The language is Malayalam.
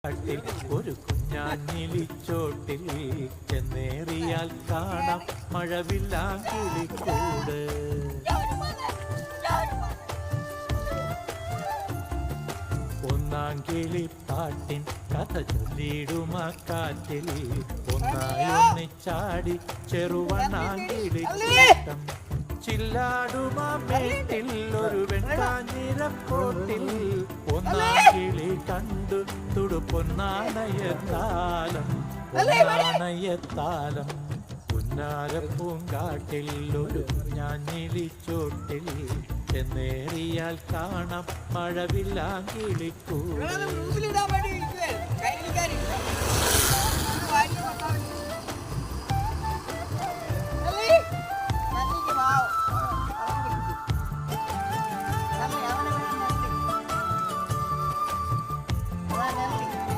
കാട്ടിൽ ഒരു കുഞ്ഞാഞ്ഞിലിച്ചോട്ടിൽ ചെന്നേറിയാൽ കാണാം മഴവില്ലാങ്കിളിക്കൂട്. ഒന്നാങ്കിളിപ്പാട്ടിൻ കഥ ചൊല്ലിടുമാക്കാറ്റിൽ ഒന്നായി ഒന്നിച്ചാടി ചെറുവണ്ണാങ്കിളിക്കൂട്ടം. ചില്ലാടുമാമേട്ടിൽ ഒരു വെൺകാഞ്ഞിരക്കോട്ടിൽ ഒന്നാങ്കിളി കണ്ടു തുടുപ്പൊന്നാണയത്താലം. പൊന്നാണയത്താലം പുന്നാരപ്പൂങ്കാട്ടിൽ ഒരു ഞാഞ്ഞിലിച്ചോട്ടിൽ ചെന്നേറിയാൽ കാണാം മഴവില്ലാങ്കിളിക്കൂട്.